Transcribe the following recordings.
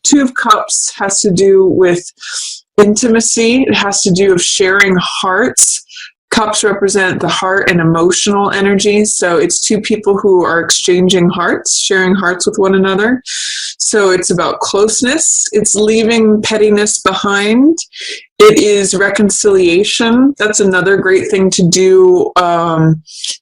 Two of Cups has to do with intimacy. It has to do with sharing hearts. Cups represent the heart and emotional energy. So it's two people who are exchanging hearts, sharing hearts with one another. So it's about closeness. It's leaving pettiness behind. It is reconciliation. That's another great thing to do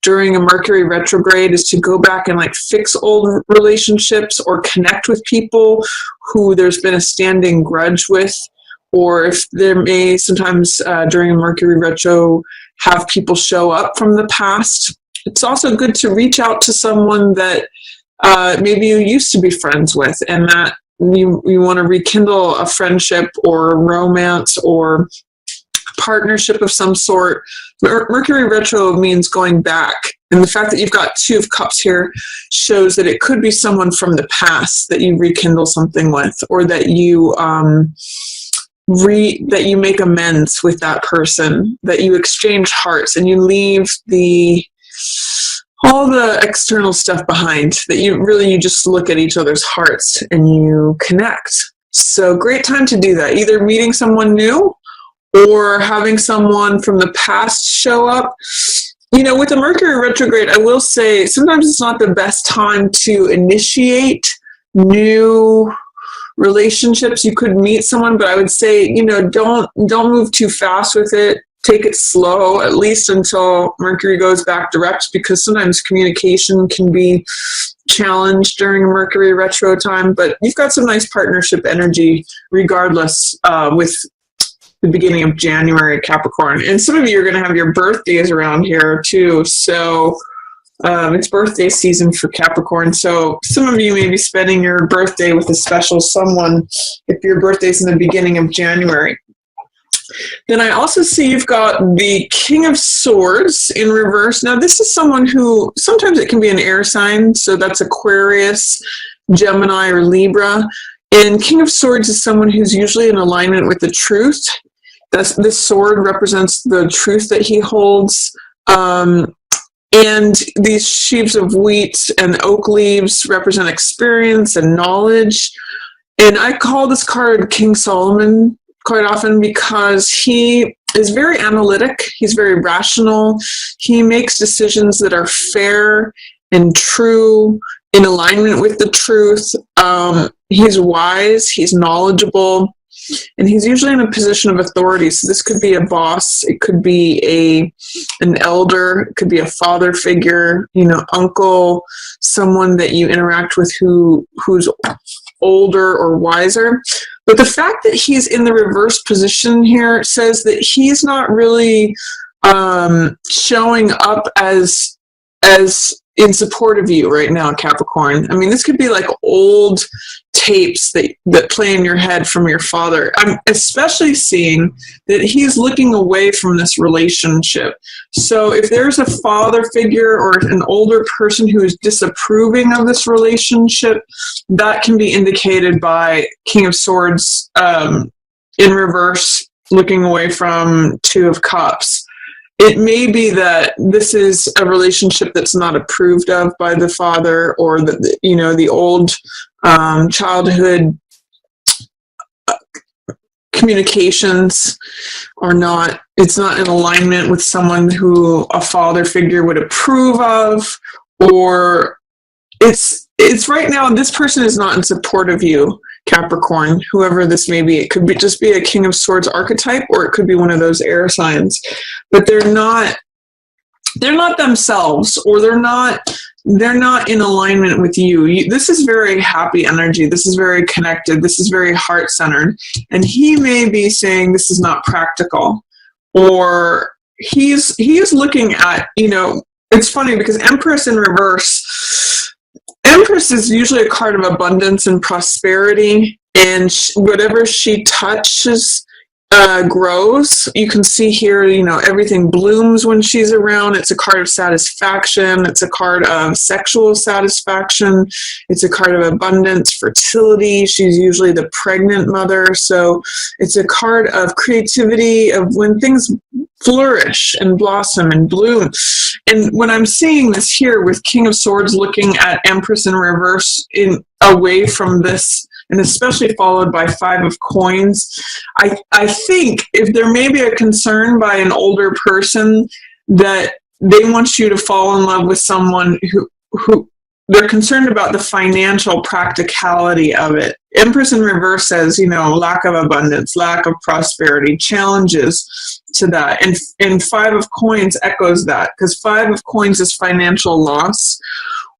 during a Mercury retrograde, is to go back and like fix old relationships or connect with people who there's been a standing grudge with. Or if there may sometimes during a Mercury retro have people show up from the past. It's also good to reach out to someone that maybe you used to be friends with, and that you want to rekindle a friendship or romance or partnership of some sort. Mercury retro means going back. And the fact that you've got Two of Cups here shows that it could be someone from the past that you rekindle something with, or that you that you make amends with that person, that you exchange hearts and you leave all the external stuff behind, that you just look at each other's hearts and you connect. So great time to do that, either meeting someone new or having someone from the past show up. You know, with the Mercury retrograde, I will say sometimes it's not the best time to initiate new relationships. You could meet someone, but I would say, don't move too fast with it. Take it slow, at least until Mercury goes back direct, because sometimes communication can be challenged during Mercury retro time. But you've got some nice partnership energy regardless with the beginning of January, Capricorn. And some of you are going to have your birthdays around here too. So it's birthday season for Capricorn, so some of you may be spending your birthday with a special someone if your birthday's in the beginning of January. Then I also see you've got the King of Swords in reverse. Now this is someone who, sometimes it can be an air sign, so that's Aquarius, Gemini, or Libra. And King of Swords is someone who's usually in alignment with the truth. This sword represents the truth that he holds. And these sheaves of wheat and oak leaves represent experience and knowledge. And I call this card King Solomon quite often because he is very analytic. He's very rational. He makes decisions that are fair and true, in alignment with the truth. He's wise. He's knowledgeable. And he's usually in a position of authority. So this could be a boss. It could be an elder. It could be a father figure, uncle, someone that you interact with who's older or wiser. But the fact that he's in the reverse position here says that he's not really showing up as in support of you right now, Capricorn. I mean, this could be like old tapes that play in your head from your father. I'm especially seeing that he's looking away from this relationship. So if there's a father figure or an older person who is disapproving of this relationship, that can be indicated by King of Swords in reverse, looking away from Two of Cups. It may be that this is a relationship that's not approved of by the father, or the old childhood communications are not. It's not in alignment with someone who a father figure would approve of, or it's right now this person is not in support of you, Capricorn, whoever this may be. It could just be a King of Swords archetype, or it could be one of those air signs, but they're not themselves, or they're not in alignment with you. This is very happy energy. This is very connected. This is very heart-centered. And he may be saying this is not practical, or he's looking at, it's funny because Empress in reverse, Empress is usually a card of abundance and prosperity, and whatever she touches grows. You can see here, everything blooms when she's around. It's a card of satisfaction. It's a card of sexual satisfaction. It's a card of abundance, fertility. She's usually the pregnant mother. So it's a card of creativity, of when things flourish and blossom and bloom. And when I'm seeing this here with King of Swords looking at Empress in reverse away from this and especially followed by Five of Coins. I think if there may be a concern by an older person that they want you to fall in love with someone who they're concerned about the financial practicality of it. Empress in reverse says, lack of abundance, lack of prosperity, challenges to that. And Five of Coins echoes that, because Five of Coins is financial loss.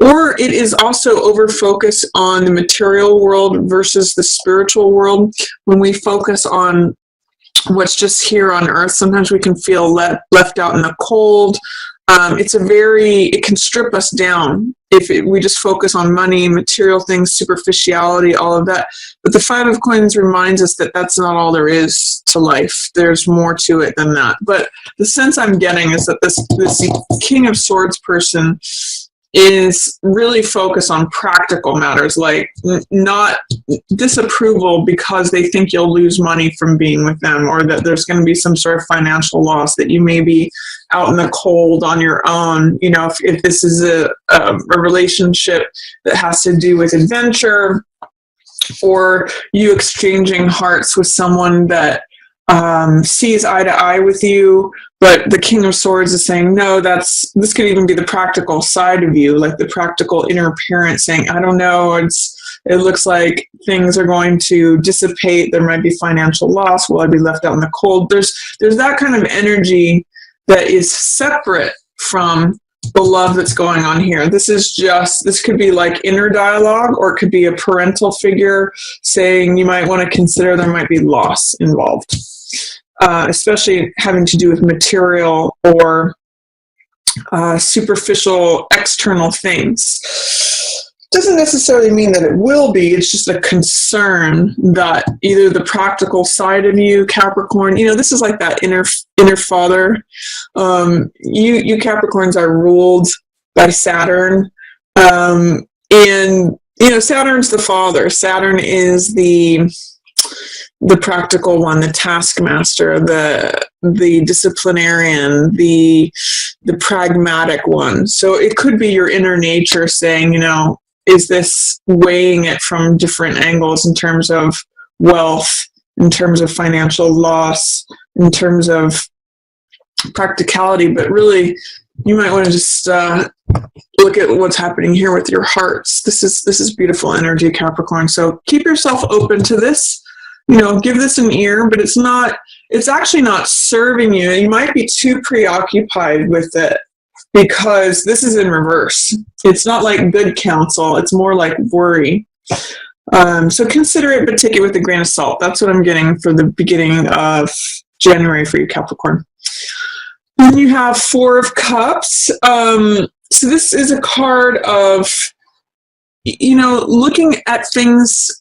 Or it is also over-focus on the material world versus the spiritual world. When we focus on what's just here on earth, sometimes we can feel left out in the cold. It can strip us down if we just focus on money, material things, superficiality, all of that. But the Five of Coins reminds us that that's not all there is to life. There's more to it than that. But the sense I'm getting is that this King of Swords person is really focused on practical matters, like not disapproval because they think you'll lose money from being with them, or that there's going to be some sort of financial loss, that you may be out in the cold on your own. If this is a relationship that has to do with adventure, or you exchanging hearts with someone that sees eye to eye with you, but the King of Swords is saying, no, this could even be the practical side of you, like the practical inner parent saying, I don't know, it looks like things are going to dissipate, there might be financial loss, will I be left out in the cold? There's that kind of energy that is separate from the love that's going on here. This could be like inner dialogue, or it could be a parental figure saying you might want to consider there might be loss involved. Especially having to do with material or superficial external things. Doesn't necessarily mean that it will be. It's just a concern that either the practical side of you, Capricorn, this is like that inner father. You Capricorns are ruled by Saturn. And, Saturn's the father. Saturn is the practical one, the taskmaster, the disciplinarian, the pragmatic one. So it could be your inner nature saying, is this weighing it from different angles in terms of wealth, in terms of financial loss, in terms of practicality, but really you might want to just look at what's happening here with your hearts. This is beautiful energy, Capricorn. So keep yourself open to this. Give this an ear, but it's actually not serving you. You might be too preoccupied with it because this is in reverse. It's not like good counsel. It's more like worry. So consider it, but take it with a grain of salt. That's what I'm getting for the beginning of January for you, Capricorn. Then you have Four of Cups. So this is a card of, looking at things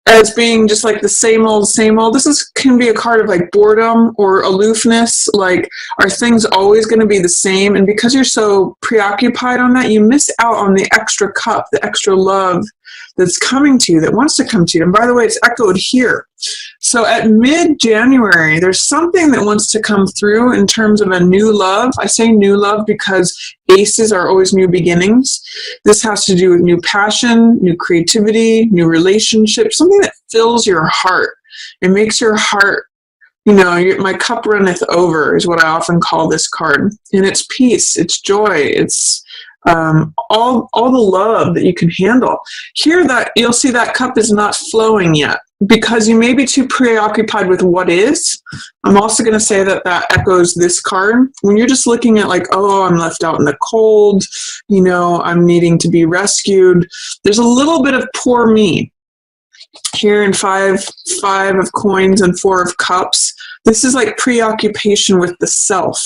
as being just like the same old, same old. This can be a card of like boredom or aloofness. Like, are things always going to be the same? And because you're so preoccupied on that, you miss out on the extra cup, the extra love that's coming to you, that wants to come to you. And by the way, it's echoed here. So at mid-January, there's something that wants to come through in terms of a new love. I say new love because aces are always new beginnings. This has to do with new passion, new creativity, new relationships, something that fills your heart. It makes your heart, my cup runneth over is what I often call this card. And it's peace, it's joy, it's all the love that you can handle. Here, that you'll see that cup is not flowing yet because you may be too preoccupied with what is. I'm also going to say that echoes this card. When you're just looking at like, oh, I'm left out in the cold, I'm needing to be rescued. There's a little bit of poor me here in five of coins and Four of Cups. This is like preoccupation with the self.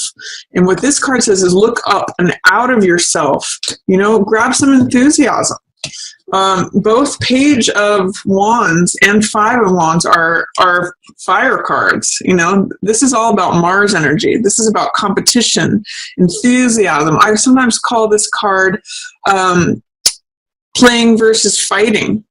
And what this card says is look up and out of yourself, grab some enthusiasm. Both Page of Wands and Five of Wands are fire cards. This is all about Mars energy. This is about competition, enthusiasm. I sometimes call this card playing versus fighting.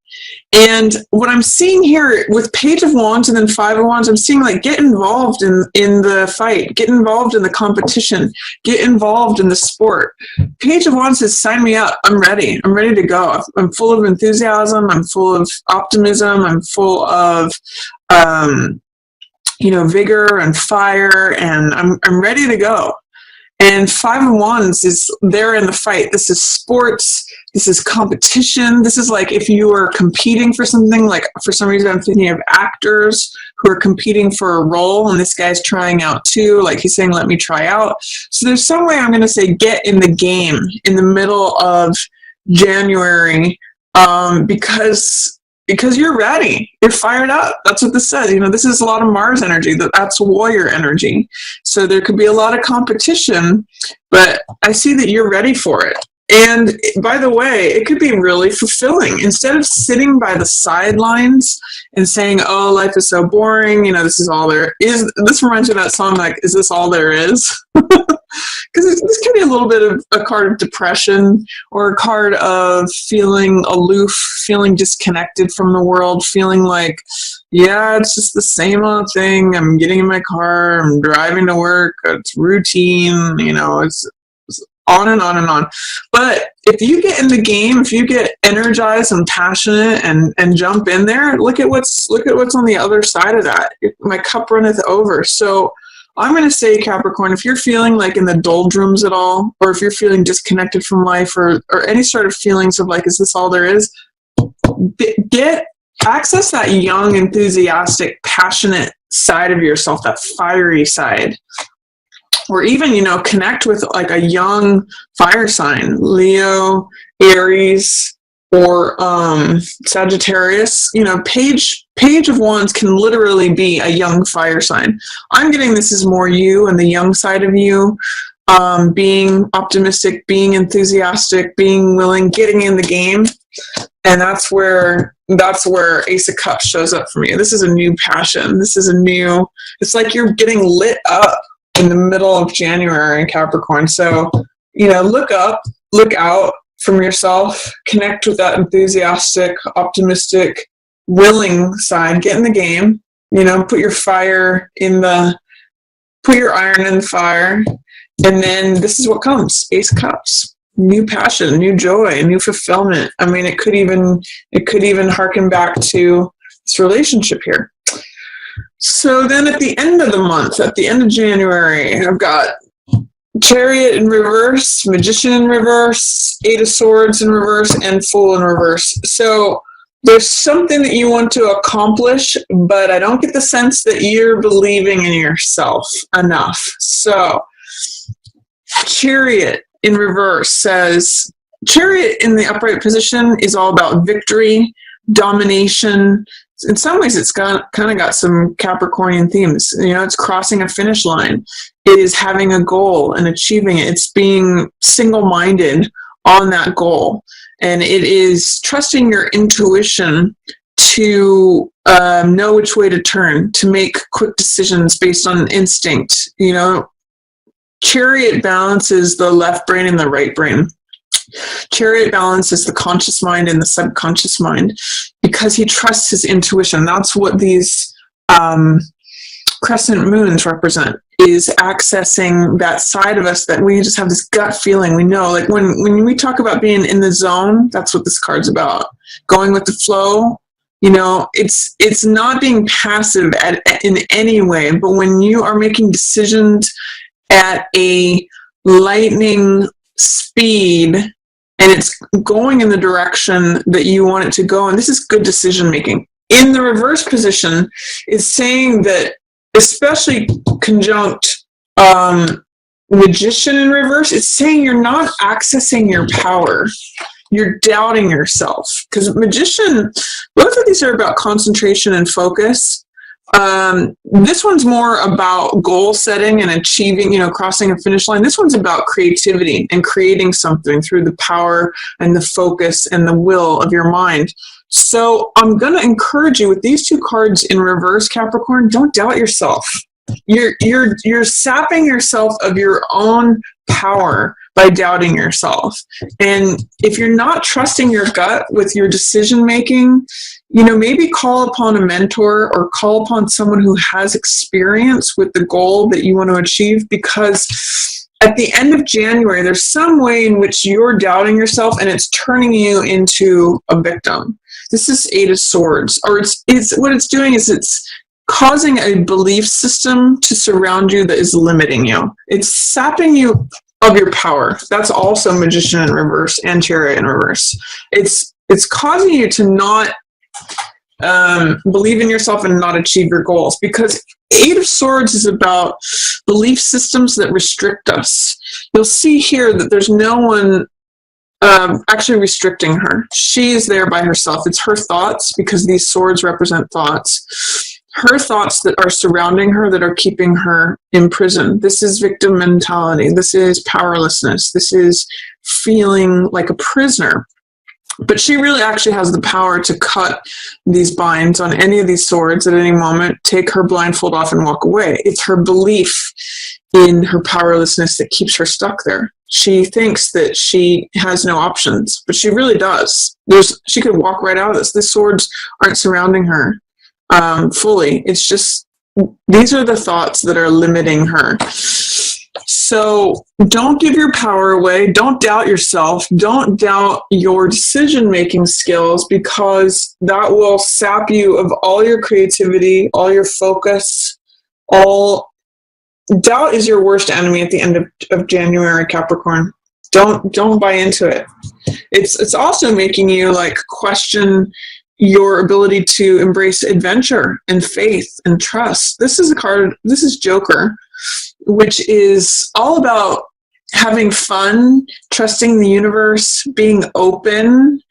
And what I'm seeing here with Page of Wands and then Five of Wands, I'm seeing like get involved in the fight, get involved in the competition, get involved in the sport. Page of Wands says, sign me up. I'm ready. I'm ready to go. I'm full of enthusiasm. I'm full of optimism. I'm full of, vigor and fire, and I'm ready to go. And Five of Wands is there in the fight. This is sports. This is competition. This is like if you are competing for something, like for some reason I'm thinking of actors who are competing for a role, and this guy's trying out too. Like he's saying, let me try out. So there's some way I'm going to say get in the game in the middle of January, because you're ready. You're fired up. That's what this says. This is a lot of Mars energy. That's warrior energy. So there could be a lot of competition, but I see that you're ready for it. And by the way, it could be really fulfilling. Instead of sitting by the sidelines and saying, oh, life is so boring, this is all there is. This reminds me of that song, like, is this all there is? Because this can be a little bit of a card of depression, or a card of feeling aloof, feeling disconnected from the world, feeling like, yeah, it's just the same old thing. I'm getting in my car, I'm driving to work, it's routine, it's on and on and on. But if you get in the game, if you get energized and passionate and jump in there, look at what's on the other side of that. My cup runneth over. So I'm going to say, Capricorn, if you're feeling like in the doldrums at all, or if you're feeling disconnected from life, or any sort of feelings of like, is this all there is? Access that young, enthusiastic, passionate side of yourself, that fiery side. Or even, connect with like a young fire sign, Leo, Aries, or Sagittarius. Page of Wands can literally be a young fire sign. I'm getting this is more you and the young side of you, being optimistic, being enthusiastic, being willing, getting in the game. And that's where Ace of Cups shows up for me. This is a new passion. It's like you're getting lit up in the middle of January in Capricorn. So, look up, look out from yourself, connect with that enthusiastic, optimistic, willing side, get in the game, put your iron in the fire. And then this is what comes, Ace of Cups. New passion, new joy, new fulfillment. I mean, it could even harken back to this relationship here. So then at the end of the month, at the end of January, I've got Chariot in reverse, Magician in reverse, Eight of Swords in reverse, and Fool in reverse. So there's something that you want to accomplish, but I don't get the sense that you're believing in yourself enough. So Chariot in reverse says, Chariot in the upright position is all about victory, domination. In some ways, it's kind of got some Capricornian themes. It's crossing a finish line. It is having a goal and achieving it. It's being single-minded on that goal. And it is trusting your intuition to know which way to turn, to make quick decisions based on instinct. Chariot balances the left brain and the right brain. Chariot balances the conscious mind and the subconscious mind because he trusts his intuition. That's what these crescent moons represent, is accessing that side of us that we just have this gut feeling. We know, like when we talk about being in the zone, that's what this card's about. Going with the flow. It's not being passive in any way, but when you are making decisions at a lightning speed, and it's going in the direction that you want it to go. And this is good decision making. In the reverse position is saying that, especially conjunct Magician in reverse, it's saying you're not accessing your power. You're doubting yourself. Because Magician, both of these are about concentration and focus. This one's more about goal setting and achieving, crossing a finish line. This one's about creativity and creating something through the power and the focus and the will of your mind. So I'm going to encourage you with these two cards in reverse, Capricorn, don't doubt yourself. You're sapping yourself of your own power by doubting yourself. And if you're not trusting your gut with your decision making, maybe call upon a mentor or call upon someone who has experience with the goal that you want to achieve, because at the end of January, there's some way in which you're doubting yourself and it's turning you into a victim. This is Eight of Swords, or it's what it's doing is it's causing a belief system to surround you that is limiting you. It's sapping you of your power. That's also Magician in reverse and Chariot in reverse. It's causing you to not believe in yourself and not achieve your goals, because Eight of Swords is about belief systems that restrict us. You'll see here that there's no one actually restricting her. She is there by herself. It's her thoughts, because these swords represent thoughts. Her thoughts that are surrounding her that are keeping her in prison. This is victim mentality. This is powerlessness. This is feeling like a prisoner. But she really actually has the power to cut these binds on any of these swords at any moment, take her blindfold off and walk away. It's her belief in her powerlessness that keeps her stuck there. She thinks that she has no options, but she really does. She could walk right out of this. The swords aren't surrounding her fully. It's just, these are the thoughts that are limiting her. So don't give your power away. Don't doubt yourself. Don't doubt your decision-making skills, because that will sap you of all your creativity, all your focus. Doubt is your worst enemy at the end of January, Capricorn. Don't buy into it. It's also making you question your ability to embrace adventure and faith and trust. This is Joker, which is all about having fun, trusting the universe, being open,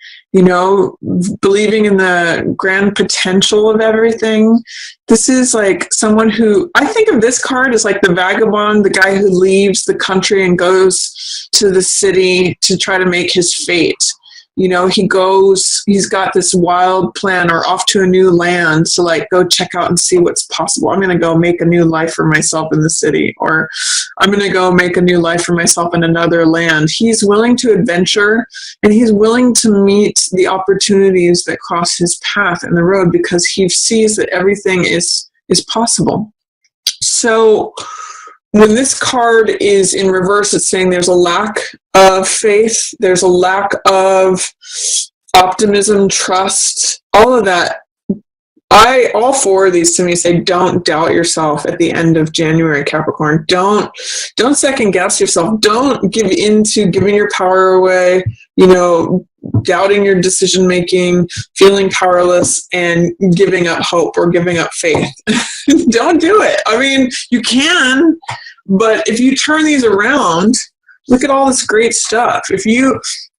believing in the grand potential of everything. This is someone who, I think of this card as the vagabond, the guy who leaves the country and goes to the city to try to make his fate. He's got this wild plan, or off to a new land to go check out and see what's possible. I'm going to go make a new life for myself in the city, or I'm going to go make a new life for myself in another land. He's willing to adventure, and he's willing to meet the opportunities that cross his path in the road, because he sees that everything is possible. So when this card is in reverse, it's saying there's a lack of faith, there's a lack of optimism, trust, all of that. All four of these to me say don't doubt yourself at the end of January, Capricorn. Don't second guess yourself. Don't give in to giving your power away, doubting your decision making, feeling powerless, and giving up hope or giving up faith. Don't do it. I mean, you can, but if you turn these around, look at all this great stuff.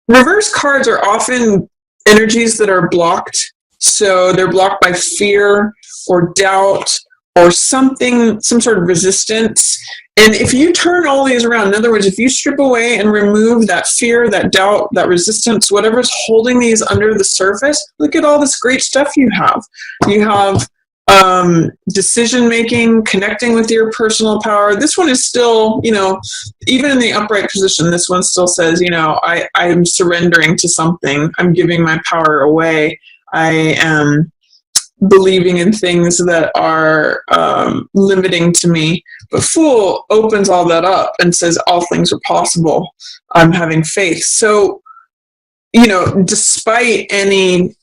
Reverse cards are often energies that are blocked. So they're blocked by fear or doubt or some sort of resistance. And if you turn all these around, in other words, if you strip away and remove that fear, that doubt, that resistance, whatever's holding these under the surface, look at all this great stuff you have. You have decision-making, connecting with your personal power. This one is still, even in the upright position, this one still says, I'm surrendering to something. I'm giving my power away. I am believing in things that are limiting to me. But Fool opens all that up and says all things are possible. I'm having faith. So, despite any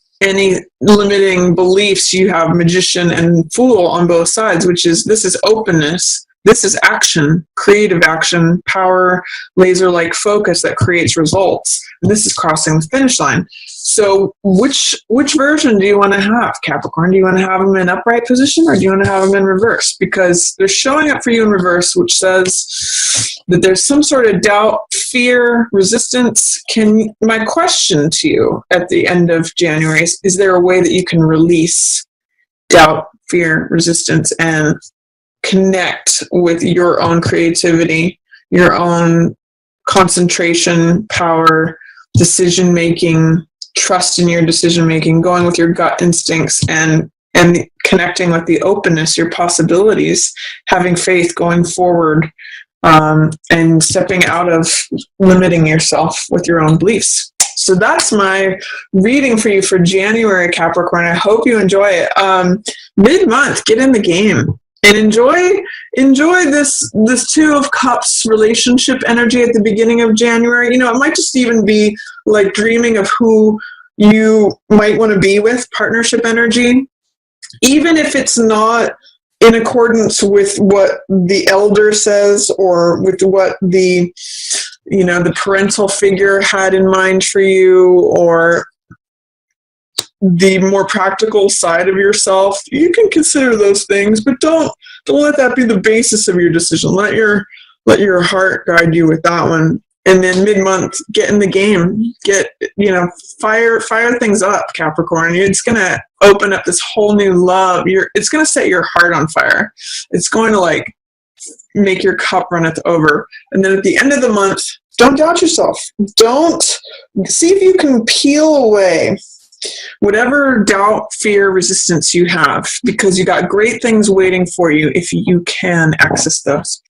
limiting beliefs, you have Magician and Fool on both sides, this is openness. This is action, creative action, power, laser-like focus that creates results. And this is crossing the finish line. So which version do you want to have, Capricorn? Do you want to have them in upright position, or do you want to have them in reverse? Because they're showing up for you in reverse, which says that there's some sort of doubt, fear, resistance. My question to you at the end of January is there a way that you can release doubt, fear, resistance, and connect with your own creativity, your own concentration, power, decision-making, trust in your decision-making, going with your gut instincts, and connecting with the openness, your possibilities, having faith going forward, and stepping out of limiting yourself with your own beliefs. So that's my reading for you for January, Capricorn. I hope you enjoy it. Mid-month, get in the game and enjoy this Two of Cups relationship energy at the beginning of January. You know, it might just even be like dreaming of who you might want to be with, partnership energy. Even if it's not in accordance with what the elder says or with what the parental figure had in mind for you, or the more practical side of yourself, you can consider those things, but don't let that be the basis of your decision. Let your heart guide you with that one. And then mid-month, get in the game. Fire things up, Capricorn. It's going to open up this whole new love. It's going to set your heart on fire. It's going to make your cup runneth over. And then at the end of the month, don't doubt yourself. Don't see if you can peel away whatever doubt, fear, resistance you have, because you got great things waiting for you if you can access those.